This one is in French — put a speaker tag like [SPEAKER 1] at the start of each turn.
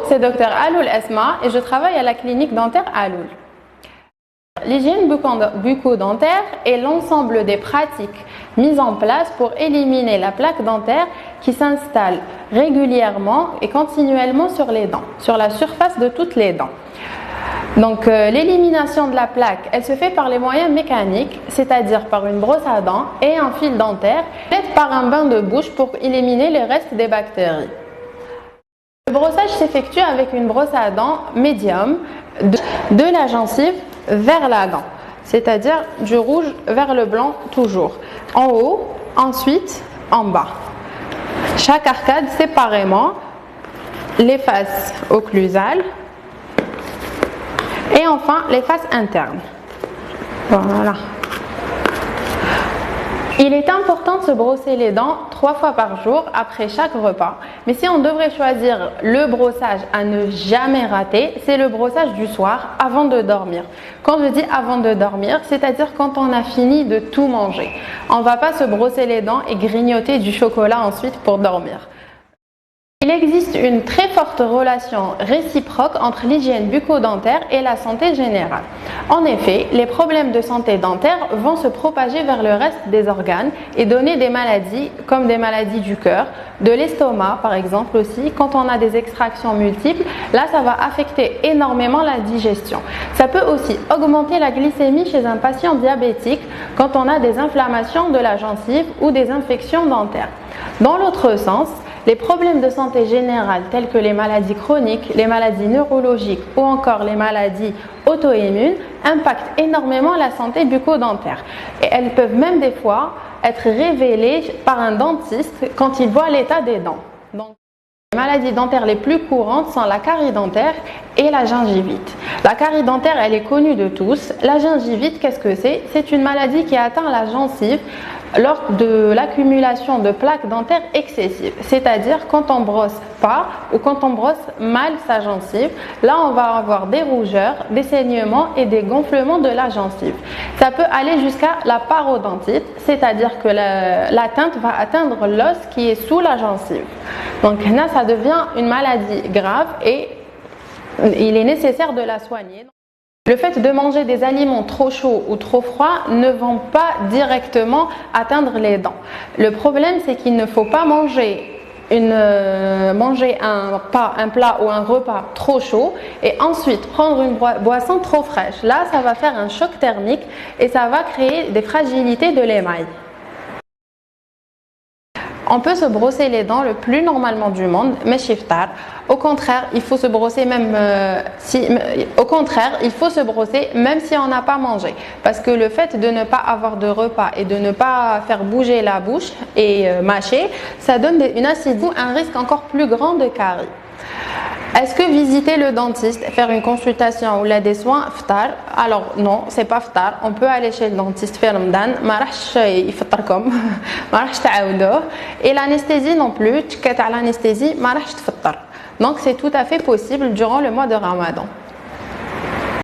[SPEAKER 1] c'est Dr Aloul Esma et je travaille à la clinique dentaire Aloul. L'hygiène bucco-dentaire est l'ensemble des pratiques mises en place pour éliminer la plaque dentaire qui s'installe régulièrement et continuellement sur les dents, sur la surface de toutes les dents. Donc l'élimination de la plaque, elle se fait par les moyens mécaniques, c'est-à-dire par une brosse à dents et un fil dentaire, peut-être par un bain de bouche pour éliminer les restes des bactéries. Le brossage s'effectue avec une brosse à dents médium de la gencive vers la dent, c'est-à-dire du rouge vers le blanc toujours, en haut, ensuite en bas. Chaque arcade séparément, les faces occlusales et enfin les faces internes. Voilà. Il est important de se brosser les dents 3 fois par jour après chaque repas. Mais si on devrait choisir le brossage à ne jamais rater, c'est le brossage du soir avant de dormir. Quand je dis avant de dormir, c'est-à-dire quand on a fini de tout manger. On ne va pas se brosser les dents et grignoter du chocolat ensuite pour dormir. Il existe une très forte relation réciproque entre l'hygiène bucco-dentaire et la santé générale. En effet, les problèmes de santé dentaire vont se propager vers le reste des organes et donner des maladies comme des maladies du cœur, de l'estomac par exemple aussi. Quand on a des extractions multiples, là ça va affecter énormément la digestion. Ça peut aussi augmenter la glycémie chez un patient diabétique quand on a des inflammations de la gencive ou des infections dentaires. Dans l'autre sens, les problèmes de santé générale tels que les maladies chroniques, les maladies neurologiques ou encore les maladies auto-immunes impactent énormément la santé bucco-dentaire. Et elles peuvent même des fois être révélées par un dentiste quand il voit l'état des dents. Donc, les maladies dentaires les plus courantes sont la carie dentaire et la gingivite. La carie dentaire, elle est connue de tous. La gingivite, qu'est-ce que c'est? C'est une maladie qui atteint la gencive lors de l'accumulation de plaques dentaires excessives, c'est-à-dire quand on brosse pas ou quand on brosse mal sa gencive, là on va avoir des rougeurs, des saignements et des gonflements de la gencive. Ça peut aller jusqu'à la parodontite, c'est-à-dire que l'atteinte va atteindre l'os qui est sous la gencive. Donc là ça devient une maladie grave et il est nécessaire de la soigner. Le fait de manger des aliments trop chauds ou trop froids ne vont pas directement atteindre les dents. Le problème, c'est qu'il ne faut pas manger un plat ou un repas trop chaud et ensuite prendre une boisson trop fraîche. Là, ça va faire un choc thermique et ça va créer des fragilités de l'émail. On peut se brosser les dents le plus normalement du monde, mais shiftar. Au contraire, il faut se brosser même si on n'a pas mangé. Parce que le fait de ne pas avoir de repas et de ne pas faire bouger la bouche et mâcher, ça donne une acidité, un risque encore plus grand de carie. Est-ce que visiter le dentiste, faire une consultation ou des soins, ftar? Alors non, c'est pas ftar. On peut aller chez le dentiste faire Ramadan, ma rahch yftarkom, ma rahch taawdouh. Et l'anesthésie non plus, l'anesthésie, ma rahch tfattar. Donc c'est tout à fait possible durant le mois de Ramadan.